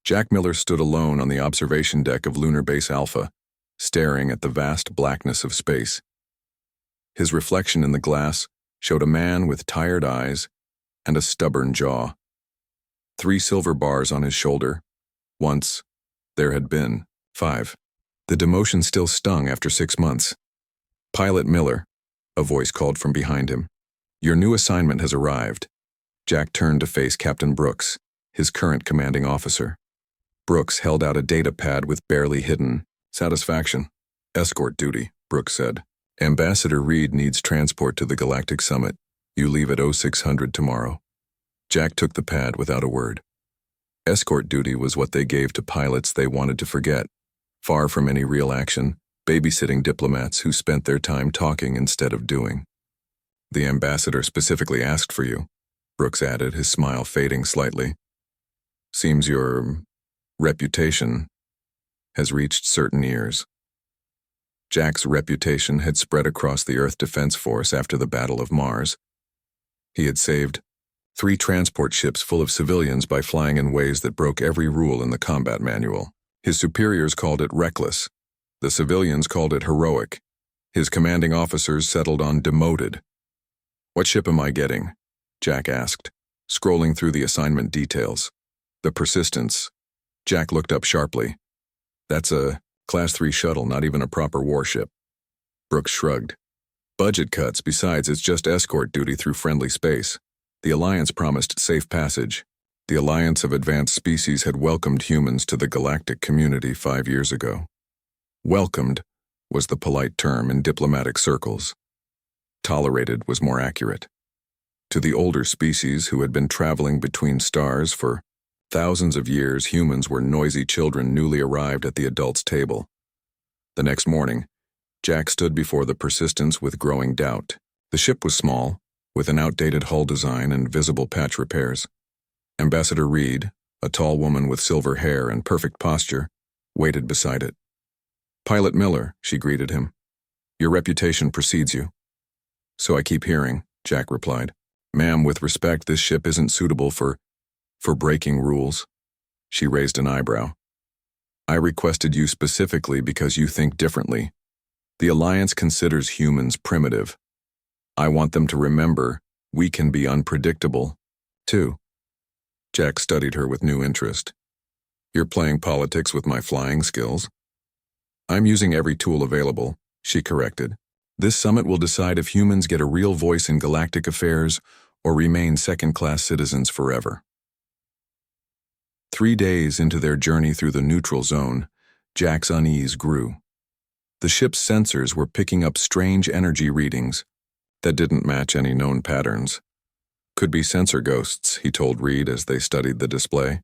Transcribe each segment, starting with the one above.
Jack Miller stood alone on the observation deck of Lunar Base Alpha, staring at the vast blackness of space. His reflection in the glass showed a man with tired eyes and a stubborn jaw. 3 silver bars on his shoulder. Once, there had been 5. The demotion still stung after 6 months. "Pilot Miller," a voice called from behind him. "Your new assignment has arrived." Jack turned to face Captain Brooks, his current commanding officer. Brooks held out a data pad with barely hidden satisfaction. "Escort duty," Brooks said. "Ambassador Reed needs transport to the Galactic Summit. You leave at 0600 tomorrow." Jack took the pad without a word. Escort duty was what they gave to pilots they wanted to forget, far from any real action, babysitting diplomats who spent their time talking instead of doing. "The ambassador specifically asked for you," Brooks added, his smile fading slightly. "Seems your reputation has reached certain ears." Jack's reputation had spread across the Earth Defense Force after the Battle of Mars. He had saved 3 transport ships full of civilians by flying in ways that broke every rule in the combat manual. His superiors called it reckless. The civilians called it heroic. His commanding officers settled on demoted. "What ship am I getting?" Jack asked, scrolling through the assignment details. "The Persistence." Jack looked up sharply. "That's a Class 3 shuttle, not even a proper warship." Brooks shrugged. "Budget cuts, besides it's just escort duty through friendly space. The Alliance promised safe passage. The Alliance of Advanced Species had welcomed humans to the galactic community 5 years ago. Welcomed was the polite term in diplomatic circles. Tolerated was more accurate. To the older species who had been traveling between stars for thousands of years, humans were noisy children newly arrived at the adults' table. The next morning, Jack stood before the Persistence with growing doubt. The ship was small, with an outdated hull design and visible patch repairs. Ambassador Reed, a tall woman with silver hair and perfect posture, waited beside it. "Pilot Miller," she greeted him. "Your reputation precedes you." "So I keep hearing," Jack replied. "Ma'am, with respect, this ship isn't suitable for breaking rules." She raised an eyebrow. "I requested you specifically because you think differently. The Alliance considers humans primitive. I want them to remember we can be unpredictable, too." Jack studied her with new interest. "You're playing politics with my flying skills?" "I'm using every tool available," she corrected. "This summit will decide if humans get a real voice in galactic affairs or remain second-class citizens forever." 3 days into their journey through the neutral zone, Jack's unease grew. The ship's sensors were picking up strange energy readings that didn't match any known patterns. "Could be sensor ghosts," he told Reed as they studied the display.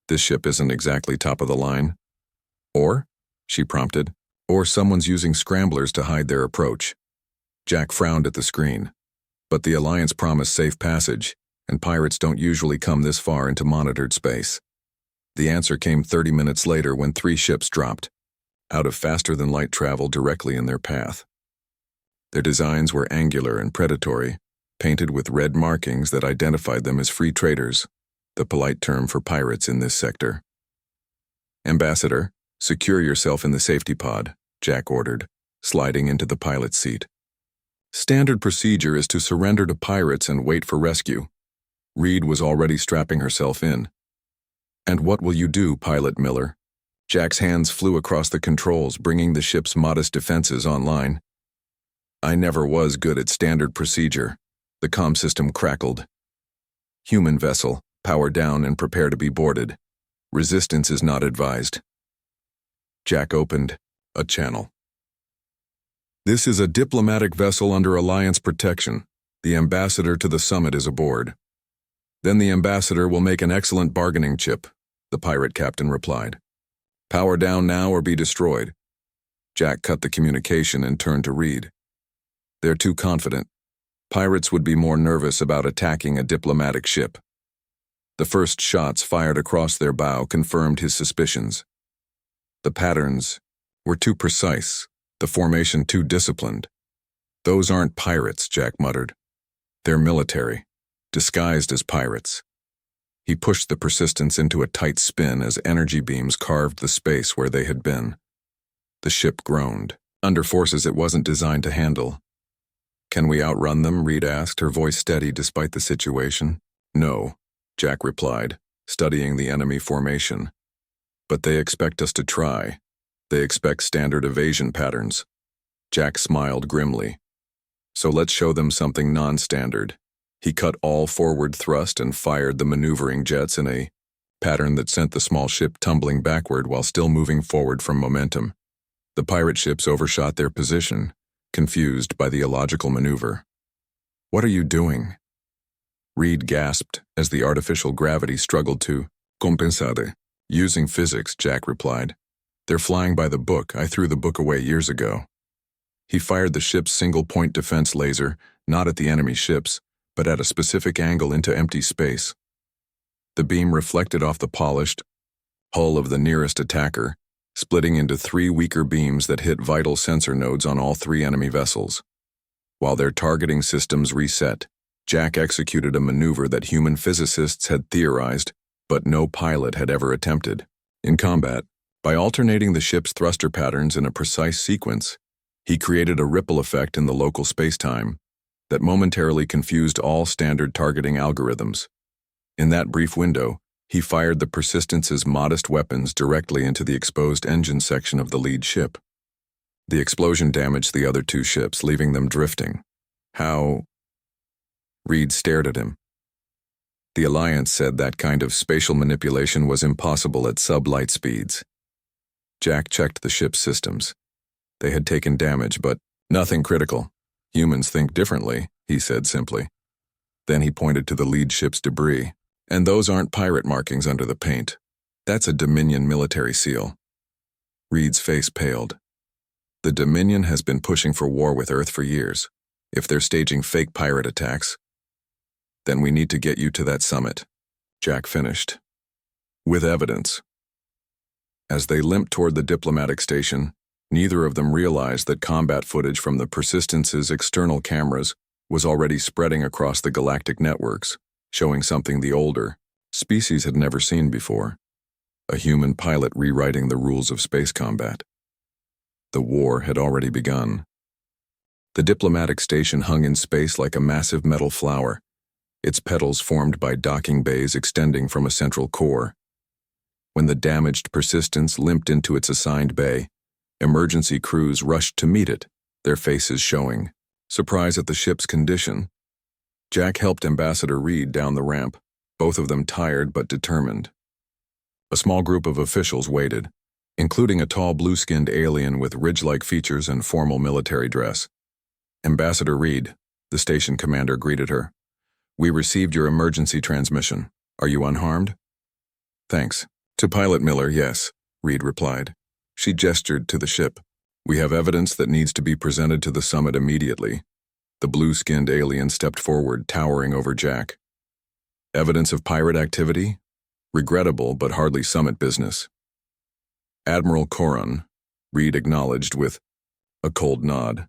"This ship isn't exactly top of the line." "Or?" she prompted. "Or someone's using scramblers to hide their approach." Jack frowned at the screen. "But the Alliance promised safe passage, and pirates don't usually come this far into monitored space." The answer came 30 minutes later when 3 ships dropped, out of faster-than-light travel directly in their path. Their designs were angular and predatory, painted with red markings that identified them as free traders, the polite term for pirates in this sector. "Ambassador, secure yourself in the safety pod," Jack ordered, sliding into the pilot's seat. "Standard procedure is to surrender to pirates and wait for rescue." Reed was already strapping herself in. "And what will you do, Pilot Miller?" Jack's hands flew across the controls, bringing the ship's modest defenses online. "I never was good at standard procedure," the comm system crackled. "Human vessel, power down and prepare to be boarded. Resistance is not advised." Jack opened a channel. "This is a diplomatic vessel under Alliance protection. The ambassador to the summit is aboard." "Then the ambassador will make an excellent bargaining chip," the pirate captain replied. "Power down now or be destroyed." Jack cut the communication and turned to Reed. "They're too confident. Pirates would be more nervous about attacking a diplomatic ship." The first shots fired across their bow confirmed his suspicions. The patterns were too precise, the formation too disciplined. "Those aren't pirates," Jack muttered. "They're military, disguised as pirates." He pushed the Persistence into a tight spin as energy beams carved the space where they had been. The ship groaned, under forces it wasn't designed to handle. "Can we outrun them?" Reed asked, her voice steady despite the situation. "No," Jack replied, studying the enemy formation. "But they expect us to try. They expect standard evasion patterns." Jack smiled grimly. "So let's show them something non-standard." He cut all forward thrust and fired the maneuvering jets in a pattern that sent the small ship tumbling backward while still moving forward from momentum. The pirate ships overshot their position, confused by the illogical maneuver. "What are you doing?" Reed gasped as the artificial gravity struggled to compensate. "Using physics," Jack replied. "They're flying by the book. I threw the book away years ago." He fired the ship's single-point defense laser, not at the enemy ships, but at a specific angle into empty space. The beam reflected off the polished hull of the nearest attacker, splitting into 3 weaker beams that hit vital sensor nodes on all 3 enemy vessels. While their targeting systems reset, Jack executed a maneuver that human physicists had theorized, but no pilot had ever attempted. In combat, by alternating the ship's thruster patterns in a precise sequence, he created a ripple effect in the local spacetime that momentarily confused all standard targeting algorithms. In that brief window, he fired the Persistence's modest weapons directly into the exposed engine section of the lead ship. The explosion damaged the other 2 ships, leaving them drifting. "How?" Reed stared at him. "The Alliance said that kind of spatial manipulation was impossible at sub-light speeds." Jack checked the ship's systems. They had taken damage, but nothing critical. "Humans think differently," he said simply. Then he pointed to the lead ship's debris. "And those aren't pirate markings under the paint. That's a Dominion military seal." Reed's face paled. "The Dominion has been pushing for war with Earth for years. If they're staging fake pirate attacks, then we need to get you to that summit," Jack finished. "With evidence." As they limped toward the diplomatic station, neither of them realized that combat footage from the Persistence's external cameras was already spreading across the galactic networks, showing something the older species had never seen before: a human pilot rewriting the rules of space combat. The war had already begun. The diplomatic station hung in space like a massive metal flower, its petals formed by docking bays extending from a central core. When the damaged Persistence limped into its assigned bay, emergency crews rushed to meet it, their faces showing surprise at the ship's condition. Jack helped Ambassador Reed down the ramp, both of them tired but determined. A small group of officials waited, including a tall blue-skinned alien with ridge-like features and formal military dress. "Ambassador Reed," the station commander greeted her. "We received your emergency transmission. Are you unharmed?" "Thanks. To Pilot Miller, yes," Reed replied. She gestured to the ship. "We have evidence that needs to be presented to the summit immediately." The blue-skinned alien stepped forward, towering over Jack. "Evidence of pirate activity? Regrettable, but hardly summit business." "Admiral Coron," Reed acknowledged with a cold nod.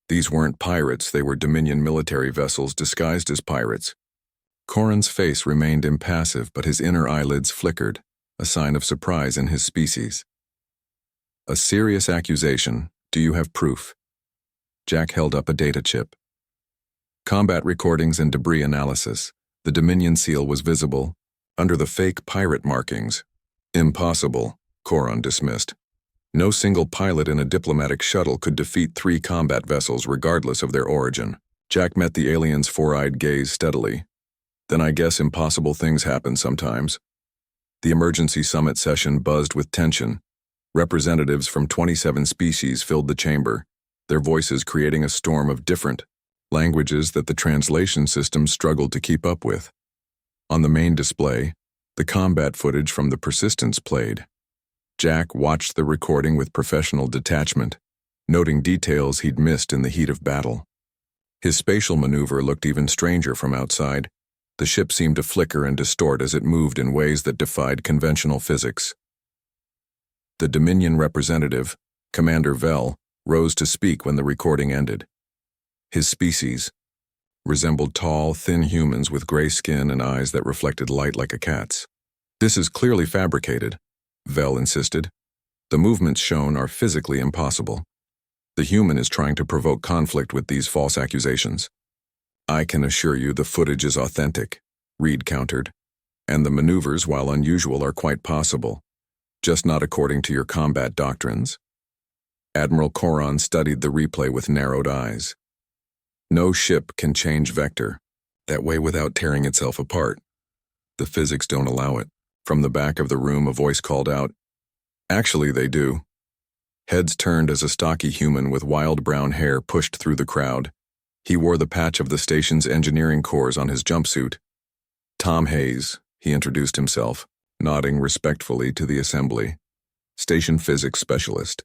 These weren't pirates, they were Dominion military vessels disguised as pirates. Coron's face remained impassive, but his inner eyelids flickered, a sign of surprise in his species. "A serious accusation. Do you have proof?" Jack held up a data chip. "Combat recordings and debris analysis. The Dominion seal was visible, under the fake pirate markings." "Impossible," Coron dismissed. "No single pilot in a diplomatic shuttle could defeat 3 combat vessels regardless of their origin." Jack met the alien's four-eyed gaze steadily. "Then I guess impossible things happen sometimes." The emergency summit session buzzed with tension. Representatives from 27 species filled the chamber, their voices creating a storm of different languages that the translation system struggled to keep up with. On the main display, the combat footage from the Persistence played. Jack watched the recording with professional detachment, noting details he'd missed in the heat of battle. His spatial maneuver looked even stranger from outside. The ship seemed to flicker and distort as it moved in ways that defied conventional physics. The Dominion representative, Commander Vell, rose to speak when the recording ended. His species, resembled tall, thin humans with gray skin and eyes that reflected light like a cat's. "This is clearly fabricated," Vel insisted. "The movements shown are physically impossible. The human is trying to provoke conflict with these false accusations." "I can assure you the footage is authentic," Reed countered. "And the maneuvers, while unusual, are quite possible, just not according to your combat doctrines." Admiral Coron studied the replay with narrowed eyes. "No ship can change vector that way without tearing itself apart. The physics don't allow it." From the back of the room, a voice called out, "Actually, they do." Heads turned as a stocky human with wild brown hair pushed through the crowd. He wore the patch of the station's engineering corps on his jumpsuit. "Tom Hayes," he introduced himself, nodding respectfully to the assembly. "Station physics specialist.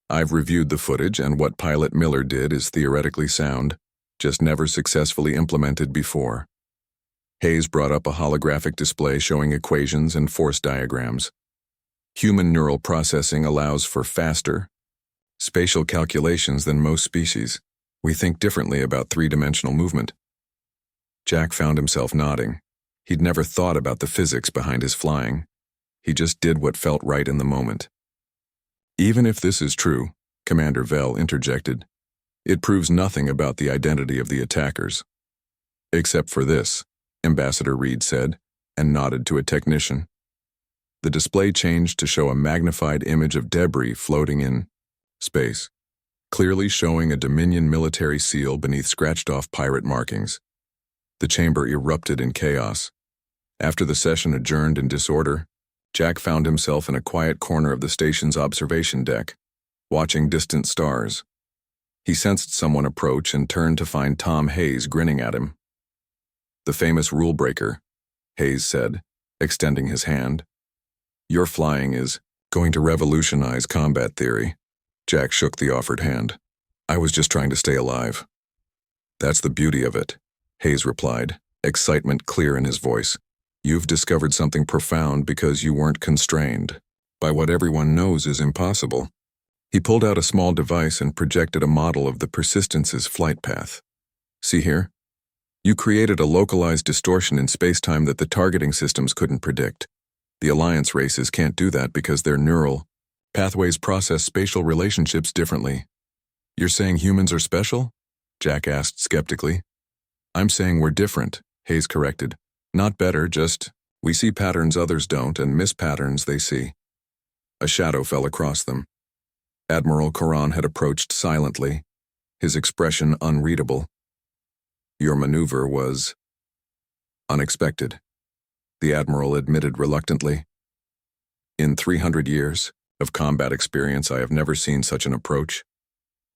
I've reviewed the footage, and what Pilot Miller did is theoretically sound, just never successfully implemented before." Hayes brought up a holographic display showing equations and force diagrams. "Human neural processing allows for faster, spatial calculations than most species. We think differently about three-dimensional movement." Jack found himself nodding. He'd never thought about the physics behind his flying. He just did what felt right in the moment. "Even if this is true," Commander Vel interjected, "it proves nothing about the identity of the attackers." "Except for this," Ambassador Reed said, and nodded to a technician. The display changed to show a magnified image of debris floating in space, clearly showing a Dominion military seal beneath scratched-off pirate markings. The chamber erupted in chaos. After the session adjourned in disorder, Jack found himself in a quiet corner of the station's observation deck, watching distant stars. He sensed someone approach and turned to find Tom Hayes grinning at him. "The famous rule breaker," Hayes said, extending his hand. "Your flying is going to revolutionize combat theory." Jack shook the offered hand. "I was just trying to stay alive." "That's the beauty of it," Hayes replied, excitement clear in his voice. "You've discovered something profound because you weren't constrained by what everyone knows is impossible." He pulled out a small device and projected a model of the Persistence's flight path. "See here? You created a localized distortion in space-time that the targeting systems couldn't predict. The Alliance races can't do that because their neural pathways process spatial relationships differently." "You're saying humans are special?" Jack asked skeptically. "I'm saying we're different," Hayes corrected. "Not better, just we see patterns others don't and miss patterns they see." A shadow fell across them. Admiral Coron had approached silently, his expression unreadable. "Your maneuver was unexpected," the Admiral admitted reluctantly. "In 300 years of combat experience, I have never seen such an approach."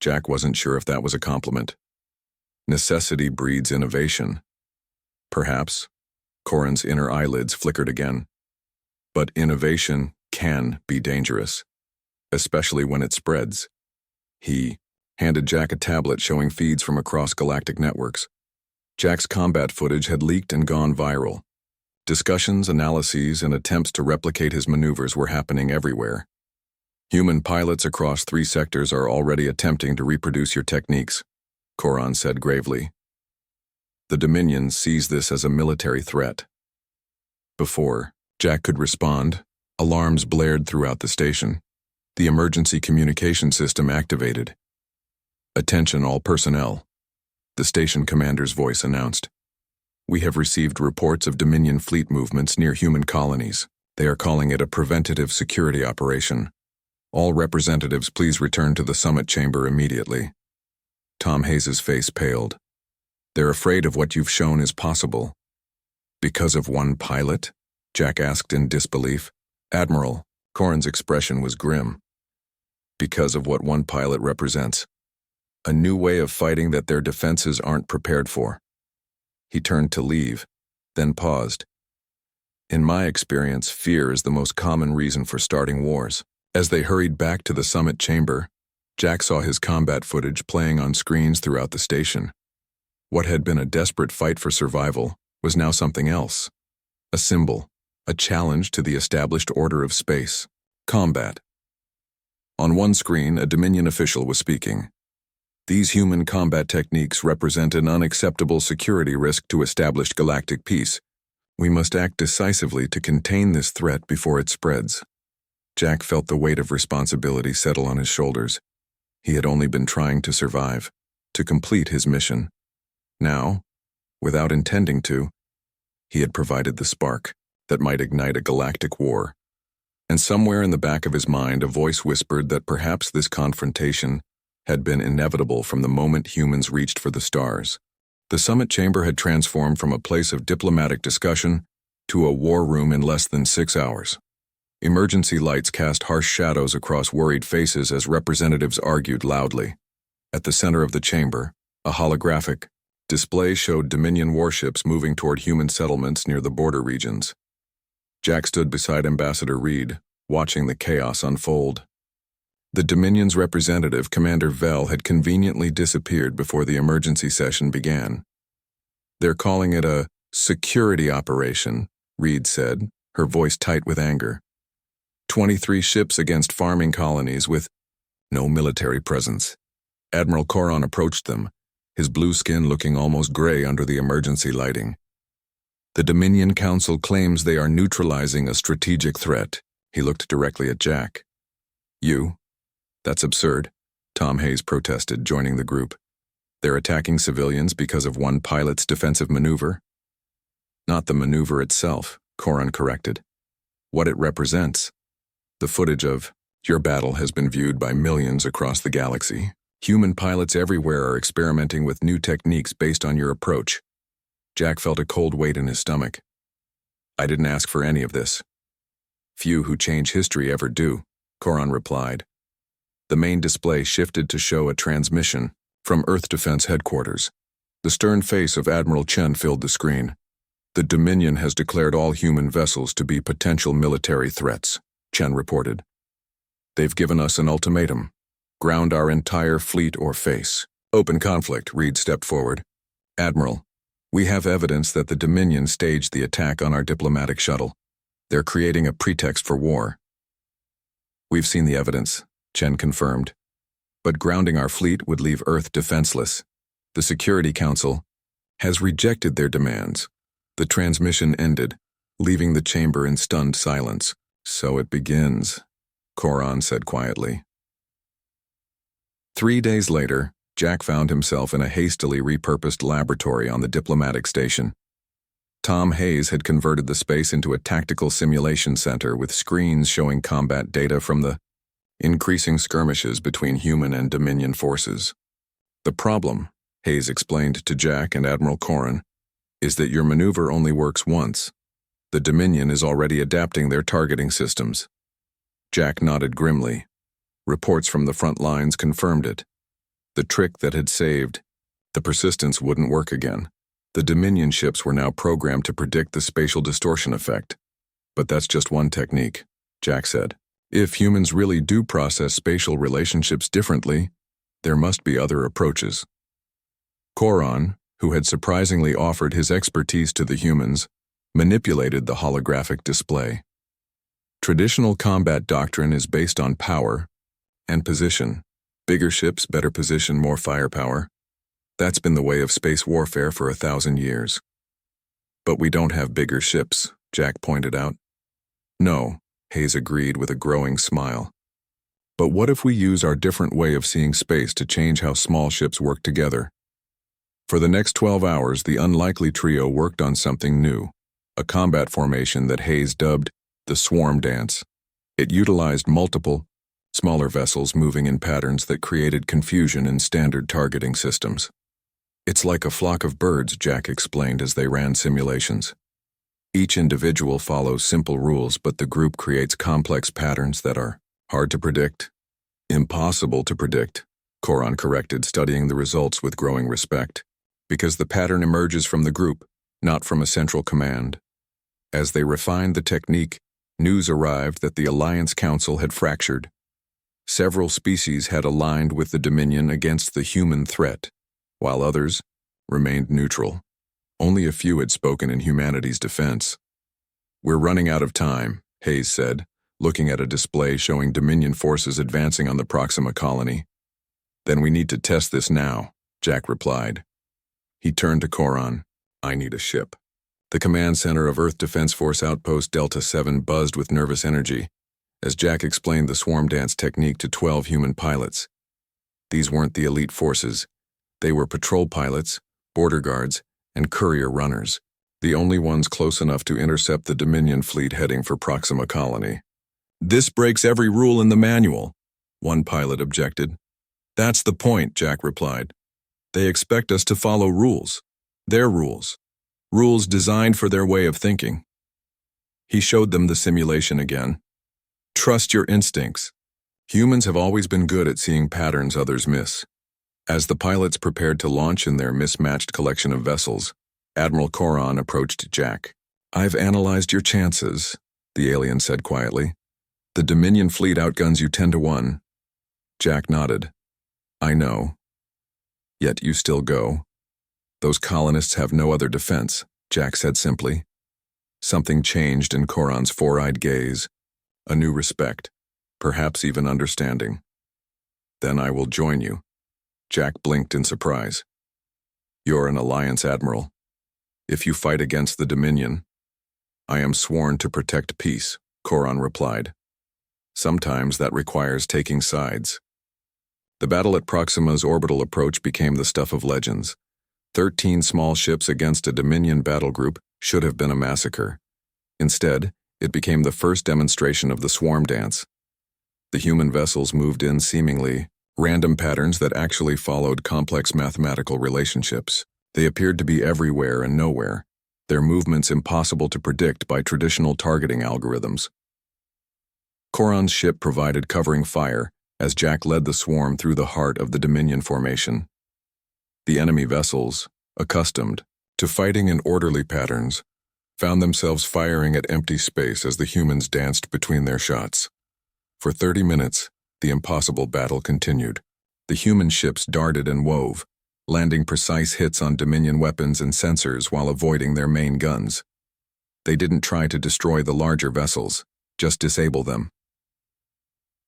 Jack wasn't sure if that was a compliment. "Necessity breeds innovation." "Perhaps." Coron's inner eyelids flickered again. "But innovation can be dangerous, especially when it spreads." He handed Jack a tablet showing feeds from across galactic networks. Jack's combat footage had leaked and gone viral. Discussions, analyses, and attempts to replicate his maneuvers were happening everywhere. "Human pilots across 3 sectors are already attempting to reproduce your techniques," Coron said gravely. "The Dominion sees this as a military threat." Before Jack could respond, alarms blared throughout the station. The emergency communication system activated. "Attention all personnel," the station commander's voice announced. "We have received reports of Dominion fleet movements near human colonies. They are calling it a preventative security operation. All representatives please return to the summit chamber immediately." Tom Hayes' face paled. "They're afraid of what you've shown is possible." "Because of one pilot?" Jack asked in disbelief. "Admiral," Coron's expression was grim. "Because of what one pilot represents. A new way of fighting that their defenses aren't prepared for." He turned to leave, then paused. "In my experience, fear is the most common reason for starting wars." As they hurried back to the summit chamber, Jack saw his combat footage playing on screens throughout the station. What had been a desperate fight for survival was now something else. A symbol, a challenge to the established order of space. Combat. On one screen, a Dominion official was speaking. These human combat techniques represent an unacceptable security risk to established galactic peace. We must act decisively to contain this threat before it spreads. Jack felt the weight of responsibility settle on his shoulders. He had only been trying to survive, to complete his mission. Now, without intending to, he had provided the spark that might ignite a galactic war. And somewhere in the back of his mind, a voice whispered that perhaps this confrontation had been inevitable from the moment humans reached for the stars. The summit chamber had transformed from a place of diplomatic discussion to a war room in less than 6 hours. Emergency lights cast harsh shadows across worried faces as representatives argued loudly. At the center of the chamber, a holographic display showed Dominion warships moving toward human settlements near the border regions. Jack stood beside Ambassador Reed, watching the chaos unfold. The Dominion's representative, Commander Vell, had conveniently disappeared before the emergency session began. "They're calling it a security operation," Reed said, her voice tight with anger. 23 ships against farming colonies with no military presence. Admiral Coron approached them, his blue skin looking almost gray under the emergency lighting. "The Dominion Council claims they are neutralizing a strategic threat." He looked directly at Jack. "You? That's absurd," Tom Hayes protested, joining the group. "They're attacking civilians because of one pilot's defensive maneuver?" "Not the maneuver itself," Coron corrected. "What it represents. The footage of your battle has been viewed by millions across the galaxy. Human pilots everywhere are experimenting with new techniques based on your approach." Jack felt a cold weight in his stomach. "I didn't ask for any of this." "Few who change history ever do," Coron replied. The main display shifted to show a transmission from Earth Defense Headquarters. The stern face of Admiral Chen filled the screen. "The Dominion has declared all human vessels to be potential military threats," Chen reported. "They've given us an ultimatum. Ground our entire fleet or face open conflict." Reed stepped forward. "Admiral, we have evidence that the Dominion staged the attack on our diplomatic shuttle. They're creating a pretext for war." "We've seen the evidence," Chen confirmed. "But grounding our fleet would leave Earth defenseless. The Security Council has rejected their demands." The transmission ended, leaving the chamber in stunned silence. "So it begins," Coron said quietly. 3 days later, Jack found himself in a hastily repurposed laboratory on the diplomatic station. Tom Hayes had converted the space into a tactical simulation center with screens showing combat data from the increasing skirmishes between human and Dominion forces. "The problem," Hayes explained to Jack and Admiral Coron, "is that your maneuver only works once. The Dominion is already adapting their targeting systems." Jack nodded grimly. Reports from the front lines confirmed it. The trick that had saved the Persistence wouldn't work again. The Dominion ships were now programmed to predict the spatial distortion effect. "But that's just one technique," Jack said. "If humans really do process spatial relationships differently, there must be other approaches." Coron, who had surprisingly offered his expertise to the humans, manipulated the holographic display. "Traditional combat doctrine is based on power and position. Bigger ships, better position, more firepower. That's been the way of space warfare for 1,000 years. But we don't have bigger ships," Jack pointed out. "No," Hayes agreed with a growing smile. "But what if we use our different way of seeing space to change how small ships work together?" For the next 12 hours, the unlikely trio worked on something new, a combat formation that Hayes dubbed the Swarm Dance. It utilized multiple, smaller vessels moving in patterns that created confusion in standard targeting systems. "It's like a flock of birds," Jack explained as they ran simulations. "Each individual follows simple rules, but the group creates complex patterns that are hard to predict." "Impossible to predict," Coron corrected, studying the results with growing respect. "Because the pattern emerges from the group, not from a central command." As they refined the technique, news arrived that the Alliance Council had fractured. Several species had aligned with the Dominion against the human threat, while others remained neutral. Only a few had spoken in humanity's defense. "We're running out of time," Hayes said, looking at a display showing Dominion forces advancing on the Proxima colony. Then we need to test this now, Jack replied. He turned to Coron. I need a ship. The command center of Earth Defense Force Outpost Delta 7 buzzed with nervous energy as Jack explained the swarm dance technique to 12 human pilots. These weren't the elite forces. They were patrol pilots, border guards, and courier runners, the only ones close enough to intercept the Dominion fleet heading for Proxima Colony. This breaks every rule in the manual, one pilot objected. That's the point, Jack replied. They expect us to follow rules. Their rules. Rules designed for their way of thinking. He showed them the simulation again. Trust your instincts. Humans have always been good at seeing patterns others miss. As the pilots prepared to launch in their mismatched collection of vessels, Admiral Coron approached Jack. I've analyzed your chances, the alien said quietly. The Dominion fleet outguns you 10-1. Jack nodded. I know. Yet you still go. Those colonists have no other defense, Jack said simply. Something changed in Coron's four-eyed gaze. A new respect, perhaps even understanding. Then I will join you. Jack blinked in surprise. You're an Alliance Admiral. If you fight against the Dominion, I am sworn to protect peace, Coron replied. Sometimes that requires taking sides. The battle at Proxima's orbital approach became the stuff of legends. 13 small ships against a Dominion battle group should have been a massacre. Instead, it became the first demonstration of the swarm dance. The human vessels moved in seemingly random patterns that actually followed complex mathematical relationships. They appeared to be everywhere and nowhere, their movements impossible to predict by traditional targeting algorithms. Coron's ship provided covering fire as Jack led the swarm through the heart of the Dominion formation. The enemy vessels, accustomed to fighting in orderly patterns, found themselves firing at empty space as the humans danced between their shots. For 30 minutes, the impossible battle continued. The human ships darted and wove, landing precise hits on Dominion weapons and sensors while avoiding their main guns. They didn't try to destroy the larger vessels, just disable them.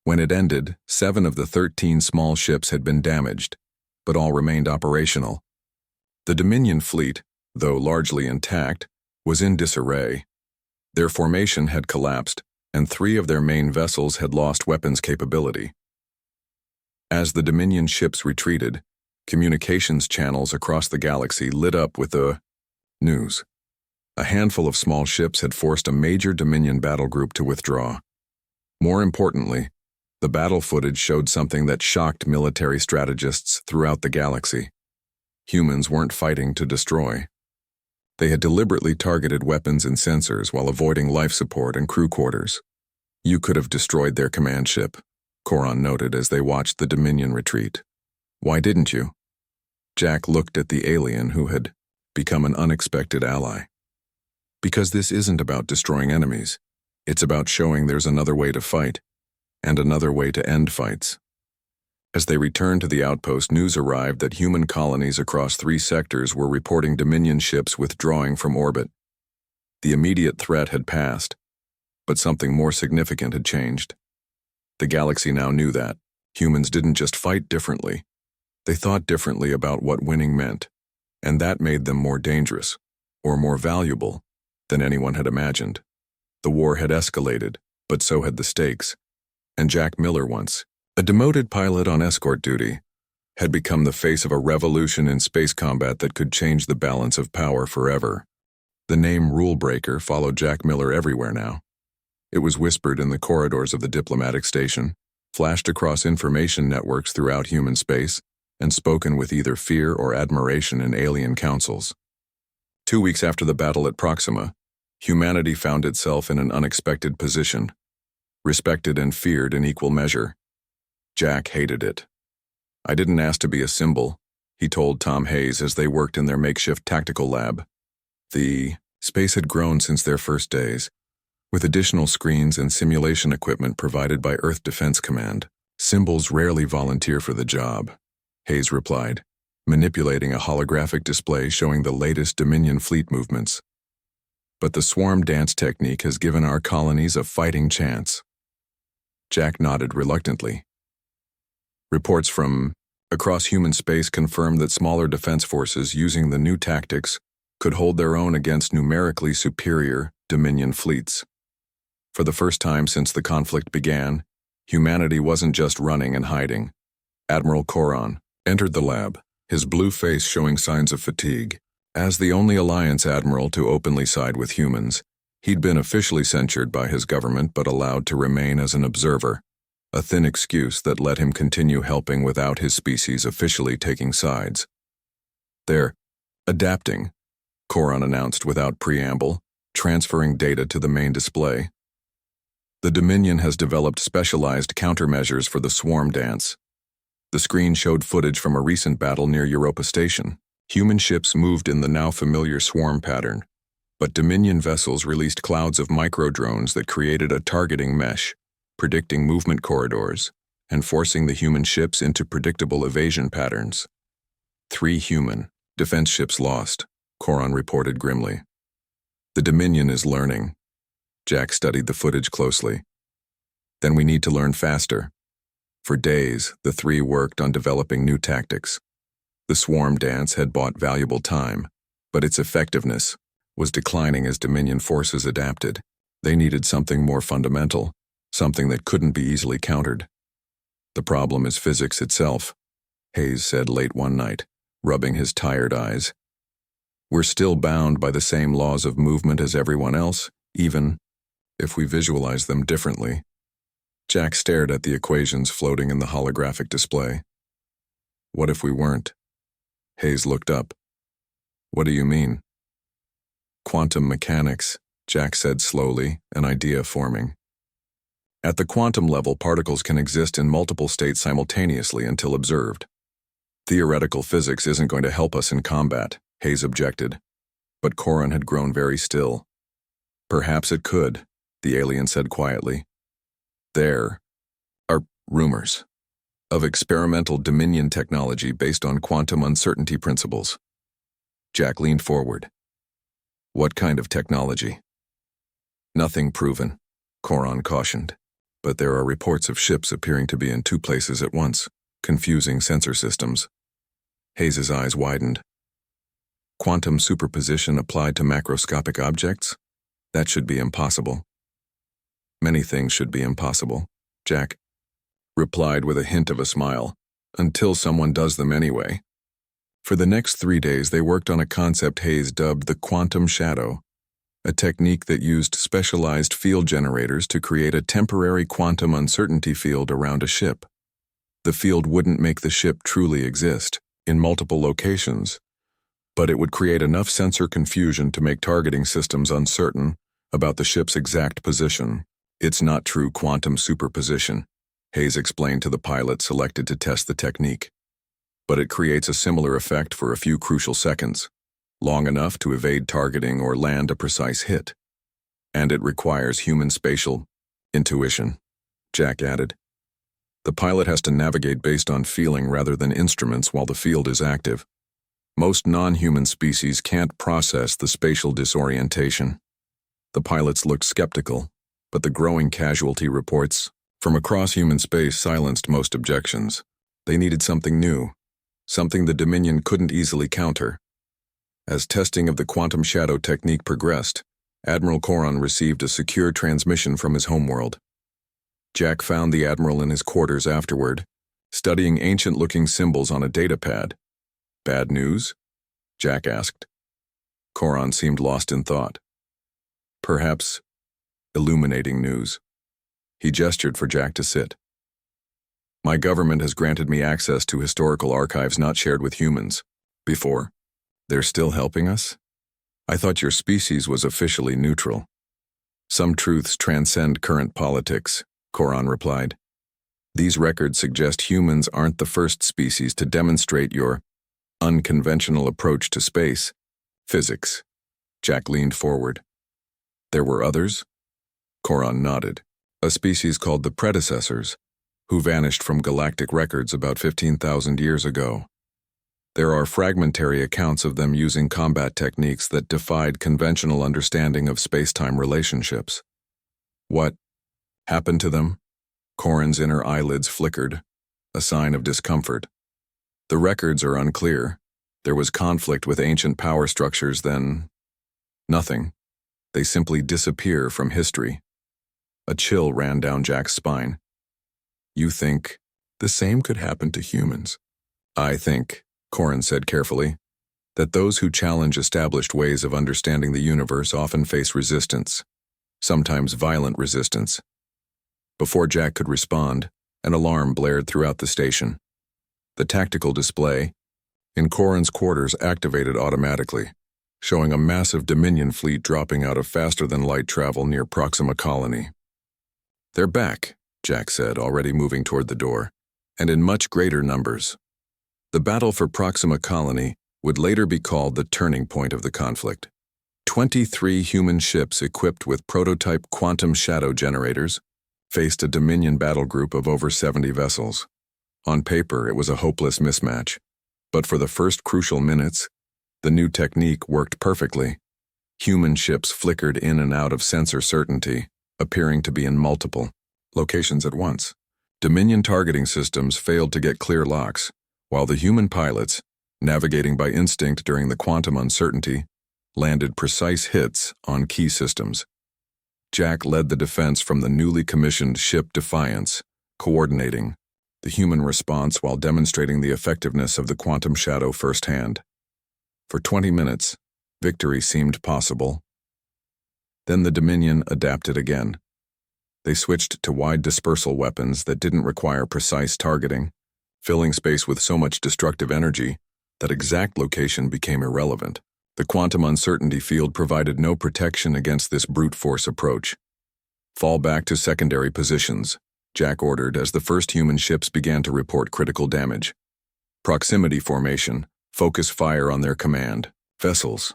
When it ended, 7 of the 13 small ships had been damaged, but all remained operational. The Dominion fleet, though largely intact, was in disarray. Their formation had collapsed, and 3 of their main vessels had lost weapons capability. As the Dominion ships retreated, communications channels across the galaxy lit up with the news. A handful of small ships had forced a major Dominion battle group to withdraw. More importantly, the battle footage showed something that shocked military strategists throughout the galaxy. Humans weren't fighting to destroy. They had deliberately targeted weapons and sensors while avoiding life support and crew quarters. You could have destroyed their command ship, Coron noted as they watched the Dominion retreat. Why didn't you? Jack looked at the alien who had become an unexpected ally. Because this isn't about destroying enemies. It's about showing there's another way to fight, and another way to end fights. As they returned to the outpost, news arrived that human colonies across 3 sectors were reporting Dominion ships withdrawing from orbit. The immediate threat had passed, but something more significant had changed. The galaxy now knew that humans didn't just fight differently. They thought differently about what winning meant, and that made them more dangerous, or more valuable, than anyone had imagined. The war had escalated, but so had the stakes, and Jack Miller once, a demoted pilot on escort duty, had become the face of a revolution in space combat that could change the balance of power forever. The name Rule Breaker followed Jack Miller everywhere now. It was whispered in the corridors of the diplomatic station, flashed across information networks throughout human space, and spoken with either fear or admiration in alien councils. 2 weeks after the battle at Proxima, humanity found itself in an unexpected position, respected and feared in equal measure. Jack hated it. I didn't ask to be a symbol, he told Tom Hayes as they worked in their makeshift tactical lab. The space had grown since their first days, with additional screens and simulation equipment provided by Earth Defense Command. Symbols rarely volunteer for the job, Hayes replied, manipulating a holographic display showing the latest Dominion fleet movements. But the swarm dance technique has given our colonies a fighting chance. Jack nodded reluctantly. Reports from across human space confirmed that smaller defense forces using the new tactics could hold their own against numerically superior Dominion fleets. For the first time since the conflict began, humanity wasn't just running and hiding. Admiral Coron entered the lab, his blue face showing signs of fatigue. As the only Alliance admiral to openly side with humans, he'd been officially censured by his government but allowed to remain as an observer, a thin excuse that let him continue helping without his species officially taking sides. "They're adapting," Coron announced without preamble, transferring data to the main display. "The Dominion has developed specialized countermeasures for the swarm dance." The screen showed footage from a recent battle near Europa Station. Human ships moved in the now familiar swarm pattern, but Dominion vessels released clouds of micro-drones that created a targeting mesh, predicting movement corridors and forcing the human ships into predictable evasion patterns. 3 human defense ships lost, Coron reported grimly. "The Dominion is learning." Jack studied the footage closely. "Then we need to learn faster." For days, the 3 worked on developing new tactics. The swarm dance had bought valuable time, but its effectiveness was declining as Dominion forces adapted. They needed something more fundamental, something that couldn't be easily countered. "The problem is physics itself," Hayes said late one night, rubbing his tired eyes. "We're still bound by the same laws of movement as everyone else, even if we visualize them differently." Jack stared at the equations floating in the holographic display. "What if we weren't?" Hayes looked up. "What do you mean?" "Quantum mechanics," Jack said slowly, an idea forming. "At the quantum level, particles can exist in multiple states simultaneously until observed. Theoretical physics isn't going to help us in combat," Hayes objected. But Coron had grown very still. "Perhaps it could," the alien said quietly. "There are rumors of experimental Dominion technology based on quantum uncertainty principles." Jack leaned forward. "What kind of technology?" "Nothing proven," Coron cautioned, "but there are reports of ships appearing to be in 2 places at once, confusing sensor systems." Hayes' eyes widened. "Quantum superposition applied to macroscopic objects? That should be impossible." "Many things should be impossible," Jack replied with a hint of a smile, "until someone does them anyway." For the next 3 days they worked on a concept Hayes dubbed the quantum shadow, a technique that used specialized field generators to create a temporary quantum uncertainty field around a ship. The field wouldn't make the ship truly exist in multiple locations, but it would create enough sensor confusion to make targeting systems uncertain about the ship's exact position. "It's not true quantum superposition," Hayes explained to the pilot selected to test the technique. "But it creates a similar effect for a few crucial seconds, long enough to evade targeting or land a precise hit. And it requires human spatial intuition," Jack added. "The pilot has to navigate based on feeling rather than instruments while the field is active. Most non-human species can't process the spatial disorientation." The pilots looked skeptical, but the growing casualty reports from across human space silenced most objections. They needed something new, something the Dominion couldn't easily counter. As testing of the quantum shadow technique progressed, Admiral Coron received a secure transmission from his homeworld. Jack found the Admiral in his quarters afterward, studying ancient-looking symbols on a datapad. "Bad news?" Jack asked. Coron seemed lost in thought. "Perhaps illuminating news." He gestured for Jack to sit. "My government has granted me access to historical archives not shared with humans before. They're still helping us? I thought your species was officially neutral." "Some truths transcend current politics," Coron replied. "These records suggest humans aren't the first species to demonstrate your unconventional approach to space physics." Jack leaned forward. "There were others?" Coron nodded. "A species called the predecessors, who vanished from galactic records about 15,000 years ago. There are fragmentary accounts of them using combat techniques that defied conventional understanding of space-time relationships." "What happened to them?" Coron's inner eyelids flickered, a sign of discomfort. The records are unclear. There was conflict with ancient power structures, then nothing. They simply disappear from history. A chill ran down Jack's spine. You think the same could happen to humans? I think, Corin said carefully, that those who challenge established ways of understanding the universe often face resistance, sometimes violent resistance. Before Jack could respond, an alarm blared throughout the station. The tactical display in Corin's quarters activated automatically, showing a massive Dominion fleet dropping out of faster-than-light travel near Proxima Colony. They're back, Jack said, already moving toward the door, and in much greater numbers. The battle for Proxima Colony would later be called the turning point of the conflict. 23 human ships equipped with prototype quantum shadow generators faced a Dominion battle group of over 70 vessels. On paper, it was a hopeless mismatch, but for the first crucial minutes, the new technique worked perfectly. Human ships flickered in and out of sensor certainty, appearing to be in multiple locations at once. Dominion targeting systems failed to get clear locks, while the human pilots, navigating by instinct during the quantum uncertainty, landed precise hits on key systems. Jack led the defense from the newly commissioned ship Defiance, coordinating the human response while demonstrating the effectiveness of the quantum shadow firsthand. For 20 minutes, victory seemed possible. Then the Dominion adapted again. They switched to wide dispersal weapons that didn't require precise targeting, filling space with so much destructive energy that exact location became irrelevant. The quantum uncertainty field provided no protection against this brute force approach. Fall back to secondary positions, Jack ordered as the first human ships began to report critical damage. Proximity formation, focus fire on their command vessels.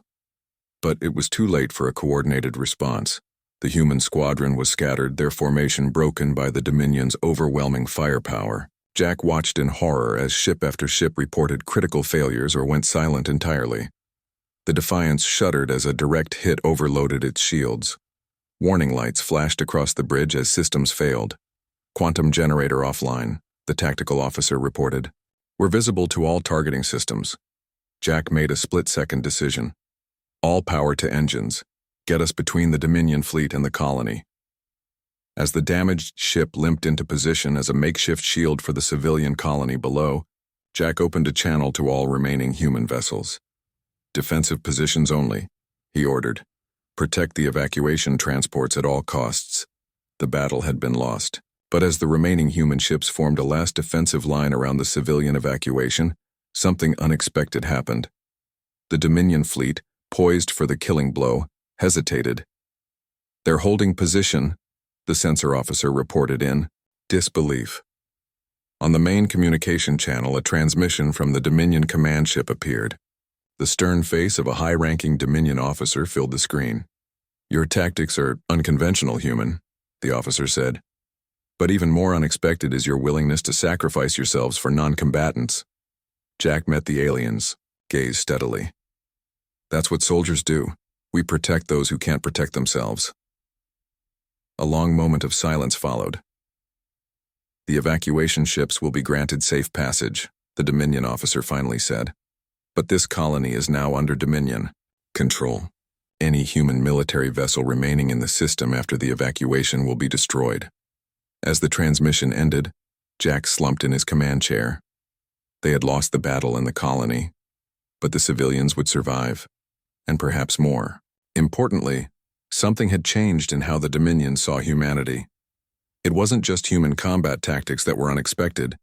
But it was too late for a coordinated response. The human squadron was scattered, their formation broken by the Dominion's overwhelming firepower. Jack watched in horror as ship after ship reported critical failures or went silent entirely. The Defiance shuddered as a direct hit overloaded its shields. Warning lights flashed across the bridge as systems failed. Quantum generator offline, the tactical officer reported. We're visible to all targeting systems. Jack made a split-second decision. All power to engines. Get us between the Dominion fleet and the colony. As the damaged ship limped into position as a makeshift shield for the civilian colony below, Jack opened a channel to all remaining human vessels. Defensive positions only, he ordered. Protect the evacuation transports at all costs. The battle had been lost, but as the remaining human ships formed a last defensive line around the civilian evacuation, something unexpected happened. The Dominion fleet, poised for the killing blow, hesitated. They're holding position, the sensor officer reported in disbelief. On the main communication channel, a transmission from the Dominion command ship appeared. The stern face of a high-ranking Dominion officer filled the screen. Your tactics are unconventional, human, the officer said. But even more unexpected is your willingness to sacrifice yourselves for non-combatants. Jack met the alien's gaze steadily. That's what soldiers do. We protect those who can't protect themselves. A long moment of silence followed. The evacuation ships will be granted safe passage, the Dominion officer finally said. But this colony is now under Dominion control. Any human military vessel remaining in the system after the evacuation will be destroyed. As the transmission ended, Jack slumped in his command chair. They had lost the battle in the colony, but the civilians would survive, and perhaps more. Importantly, something had changed in how the Dominion saw humanity. It wasn't just human combat tactics that were unexpected,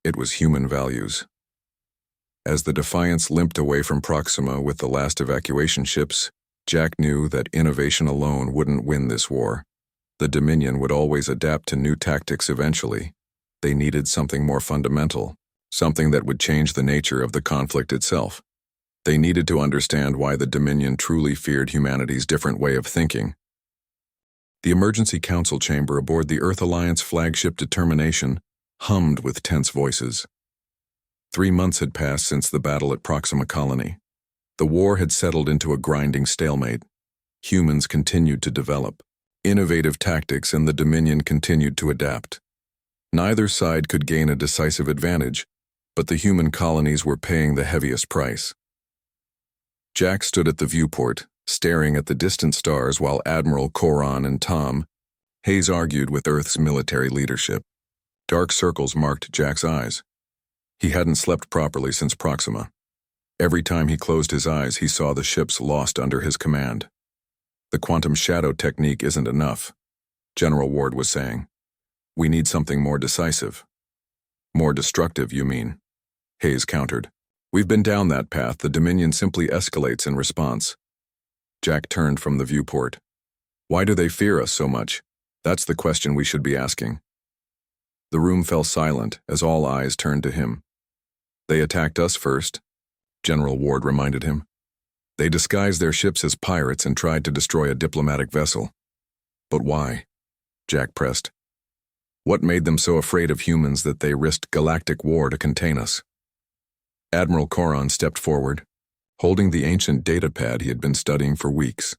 it was human values. As the Defiance limped away from Proxima with the last evacuation ships, Jack knew that innovation alone wouldn't win this war. The Dominion would always adapt to new tactics eventually. They needed something more fundamental, something that would change the nature of the conflict itself. They needed to understand why the Dominion truly feared humanity's different way of thinking. The emergency council chamber aboard the Earth Alliance flagship Determination hummed with tense voices. 3 months had passed since the battle at Proxima Colony. The war had settled into a grinding stalemate. Humans continued to develop innovative tactics, and the Dominion continued to adapt. Neither side could gain a decisive advantage, but the human colonies were paying the heaviest price. Jack stood at the viewport, staring at the distant stars while Admiral Coron and Tom Hayes argued with Earth's military leadership. Dark circles marked Jack's eyes. He hadn't slept properly since Proxima. Every time he closed his eyes, he saw the ships lost under his command. The quantum shadow technique isn't enough, General Ward was saying. We need something more decisive. More destructive, you mean? Hayes countered. We've been down that path. The Dominion simply escalates in response. Jack turned from the viewport. Why do they fear us so much? That's the question we should be asking. The room fell silent as all eyes turned to him. They attacked us first, General Ward reminded him. They disguised their ships as pirates and tried to destroy a diplomatic vessel. But why? Jack pressed. What made them so afraid of humans that they risked galactic war to contain us? Admiral Coron stepped forward, holding the ancient datapad he had been studying for weeks.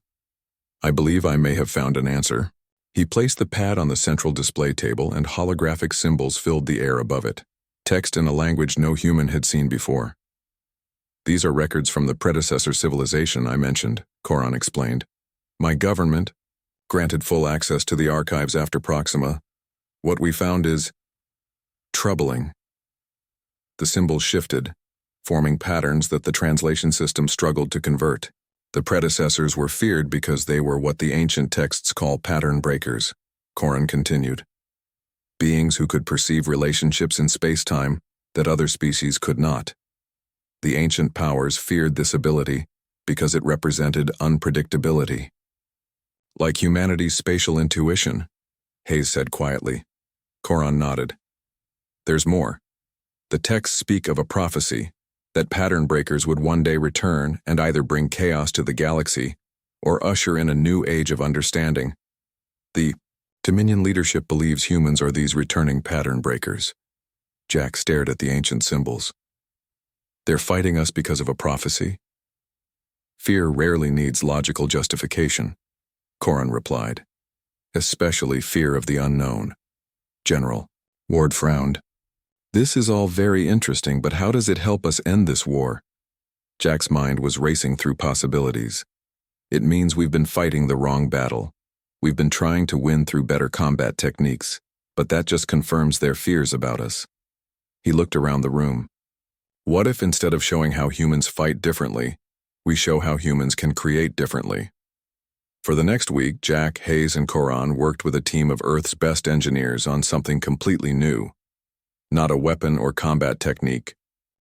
I believe I may have found an answer. He placed the pad on the central display table and holographic symbols filled the air above it, text in a language no human had seen before. These are records from the predecessor civilization I mentioned, Coron explained. My government granted full access to the archives after Proxima. What we found is troubling. The symbols shifted, forming patterns that the translation system struggled to convert. The predecessors were feared because they were what the ancient texts call pattern breakers, Coron continued. Beings who could perceive relationships in space-time that other species could not. The ancient powers feared this ability because it represented unpredictability. Like humanity's spatial intuition, Hayes said quietly. Coron nodded. There's more. The texts speak of a prophecy that pattern breakers would one day return and either bring chaos to the galaxy or usher in a new age of understanding. The Dominion leadership believes humans are these returning pattern breakers. Jack stared at the ancient symbols. They're fighting us because of a prophecy? Fear rarely needs logical justification, Coron replied. Especially fear of the unknown. General, Ward frowned. This is all very interesting, but how does it help us end this war? Jack's mind was racing through possibilities. It means we've been fighting the wrong battle. We've been trying to win through better combat techniques, but that just confirms their fears about us. He looked around the room. What if instead of showing how humans fight differently, we show how humans can create differently? For the next week, Jack, Hayes, and Coron worked with a team of Earth's best engineers on something completely new. Not a weapon or combat technique,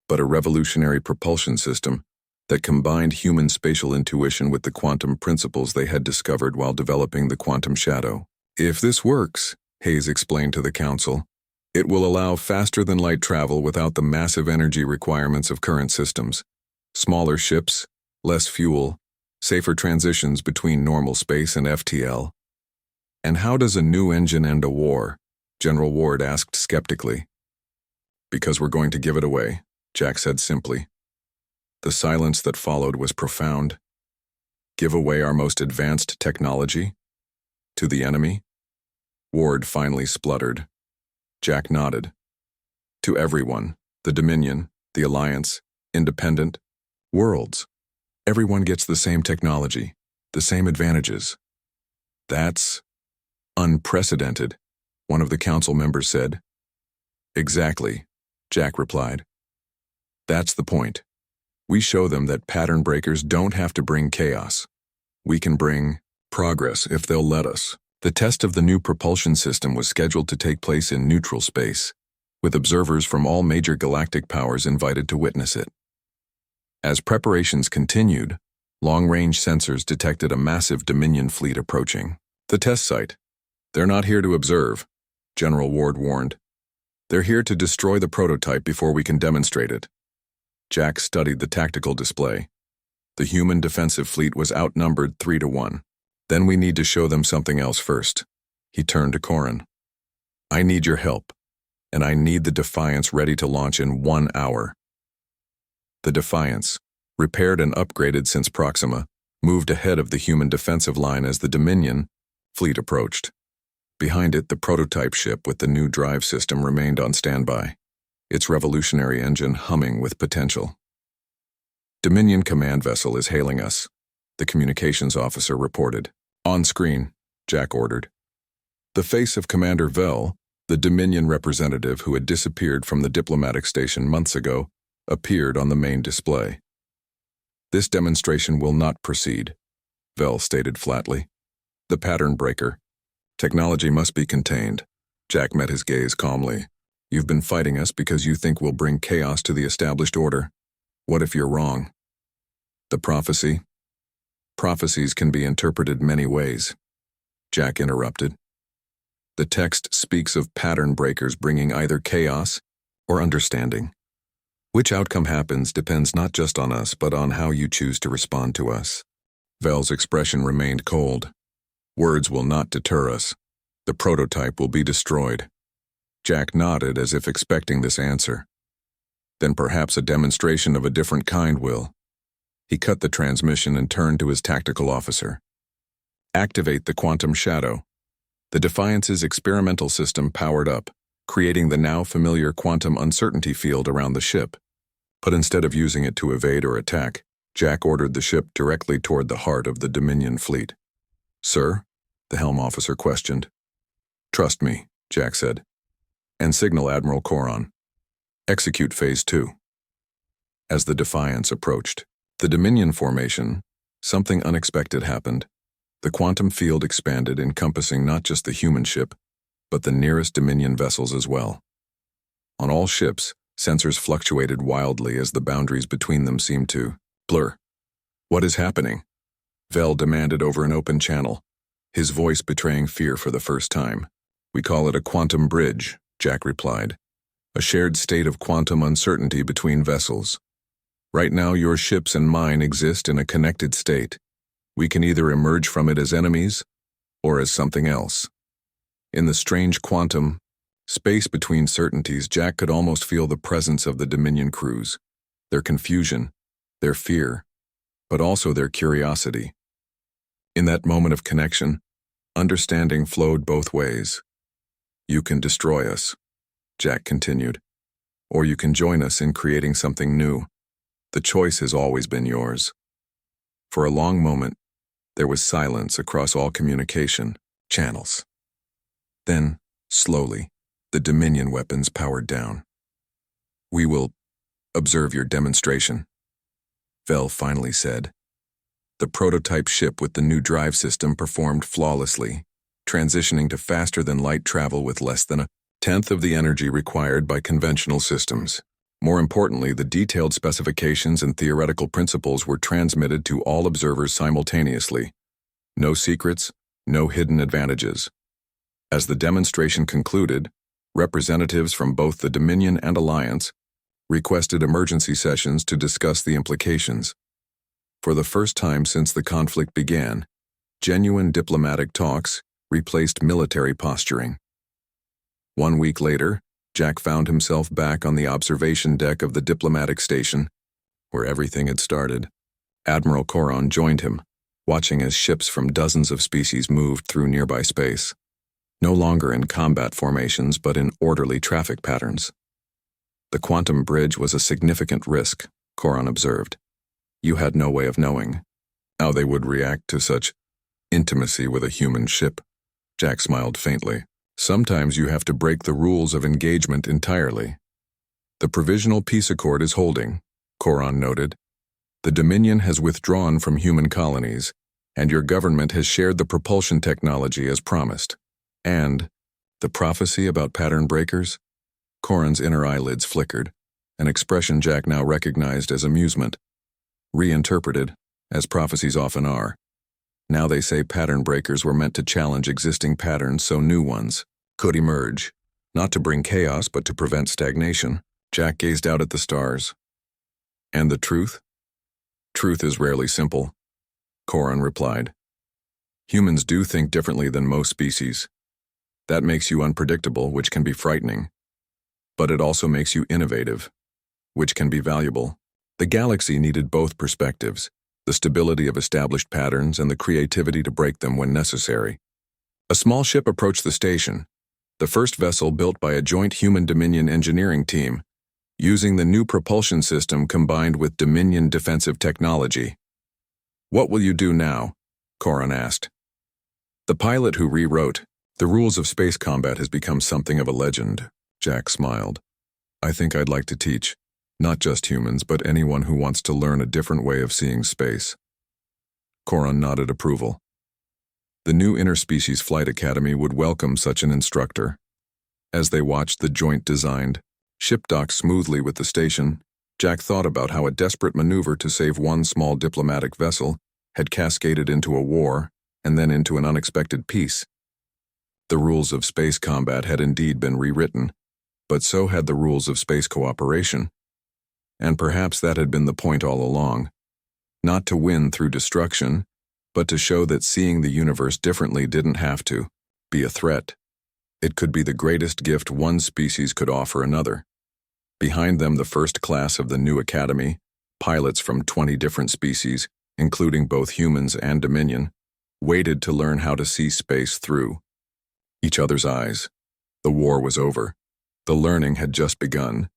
but a revolutionary propulsion system that combined human spatial intuition with the quantum principles they had discovered while developing the quantum shadow. If this works, Hayes explained to the council, it will allow faster-than-light travel without the massive energy requirements of current systems. Smaller ships, less fuel, safer transitions between normal space and FTL. And how does a new engine end a war? General Ward asked skeptically. Because we're going to give it away, Jack said simply. The silence that followed was profound. Give away our most advanced technology? To the enemy? Ward finally spluttered. Jack nodded. To everyone, the Dominion, the Alliance, Independent, worlds. Everyone gets the same technology, the same advantages. That's unprecedented, one of the council members said. Exactly, Jack replied. That's the point. We show them that pattern breakers don't have to bring chaos. We can bring progress if they'll let us. The test of the new propulsion system was scheduled to take place in neutral space, with observers from all major galactic powers invited to witness it. As preparations continued, long-range sensors detected a massive Dominion fleet approaching. The test site. They're not here to observe, General Ward warned. They're here to destroy the prototype before we can demonstrate it. Jack studied the tactical display. The human defensive fleet was outnumbered 3-1. Then we need to show them something else first. He turned to Coron. I need your help, and I need the Defiance ready to launch in 1 hour. The Defiance, repaired and upgraded since Proxima, moved ahead of the human defensive line as the Dominion fleet approached. Behind it, the prototype ship with the new drive system remained on standby. its revolutionary engine humming with potential. Dominion command vessel is hailing us, the communications officer reported. On screen, Jack ordered. The face of Commander Vel, the Dominion representative who had disappeared from the diplomatic station months ago, appeared on the main display. This demonstration will not proceed, Vel stated flatly. The pattern breaker. Technology must be contained. Jack met his gaze calmly. You've been fighting us because you think we'll bring chaos to the established order. What if you're wrong? The prophecy? Prophecies can be interpreted many ways, Jack interrupted. The text speaks of pattern breakers bringing either chaos or understanding. Which outcome happens depends not just on us, but on how you choose to respond to us. Vel's expression remained cold. Words will not deter us. The prototype will be destroyed. Jack nodded as if expecting this answer. Then perhaps a demonstration of a different kind will. He cut the transmission and turned to his tactical officer. Activate the quantum shadow. The Defiance's experimental system powered up, creating the now familiar quantum uncertainty field around the ship. But instead of using it to evade or attack, Jack ordered the ship directly toward the heart of the Dominion fleet. Sir? The helm officer questioned. Trust me, Jack said. And signal Admiral Coron. Execute Phase 2. As the Defiance approached the Dominion formation, something unexpected happened. The quantum field expanded, encompassing not just the human ship, but the nearest Dominion vessels as well. On all ships, sensors fluctuated wildly as the boundaries between them seemed to blur. What is happening? Vel demanded over an open channel, his voice betraying fear for the first time. We call it a quantum bridge, Jack replied. A shared state of quantum uncertainty between vessels. Right now, your ships and mine exist in a connected state. We can either emerge from it as enemies or as something else. In the strange quantum space between certainties, Jack could almost feel the presence of the Dominion crews, their confusion, their fear, but also their curiosity. In that moment of connection, understanding flowed both ways. You can destroy us, Jack continued, or you can join us in creating something new. The choice has always been yours. For a long moment, there was silence across all communication channels. Then, slowly, the Dominion weapons powered down. We will observe your demonstration, Vel finally said. The prototype ship with the new drive system performed flawlessly, transitioning to faster-than-light travel with less than a tenth of the energy required by conventional systems. More importantly, the detailed specifications and theoretical principles were transmitted to all observers simultaneously. No secrets, no hidden advantages. As the demonstration concluded, representatives from both the Dominion and Alliance requested emergency sessions to discuss the implications. For the first time since the conflict began, genuine diplomatic talks replaced military posturing. 1 week later, Jack found himself back on the observation deck of the diplomatic station, where everything had started. Admiral Coron joined him, watching as ships from dozens of species moved through nearby space, no longer in combat formations but in orderly traffic patterns. The quantum bridge was a significant risk, Coron observed. You had no way of knowing how they would react to such intimacy with a human ship. Jack smiled faintly. Sometimes you have to break the rules of engagement entirely. The provisional peace accord is holding, Coron noted. The Dominion has withdrawn from human colonies, and your government has shared the propulsion technology as promised. And the prophecy about pattern breakers? Coron's inner eyelids flickered, an expression Jack now recognized as amusement. Reinterpreted, as prophecies often are. Now they say pattern breakers were meant to challenge existing patterns so new ones could emerge, not to bring chaos but to prevent stagnation. Jack gazed out at the stars. And the truth? Truth is rarely simple, Coron replied. Humans do think differently than most species. That makes you unpredictable, which can be frightening. But it also makes you innovative, which can be valuable. The galaxy needed both perspectives, the stability of established patterns and the creativity to break them when necessary. A small ship approached the station, the first vessel built by a joint human Dominion engineering team, using the new propulsion system combined with Dominion defensive technology. "What will you do now?" Corin asked. The pilot who rewrote, "The rules of space combat has become something of a legend," Jack smiled. "I think I'd like to teach, not just humans, but anyone who wants to learn a different way of seeing space." Corin nodded approval. The new Interspecies Flight Academy would welcome such an instructor. As they watched the joint-designed ship dock smoothly with the station, Jack thought about how a desperate maneuver to save one small diplomatic vessel had cascaded into a war and then into an unexpected peace. The rules of space combat had indeed been rewritten, but so had the rules of space cooperation. And perhaps that had been the point all along. Not to win through destruction, but to show that seeing the universe differently didn't have to be a threat. It could be the greatest gift one species could offer another. Behind them, the first class of the new academy, pilots from 20 different species, including both humans and Dominion, waited to learn how to see space through each other's eyes. The war was over. The learning had just begun,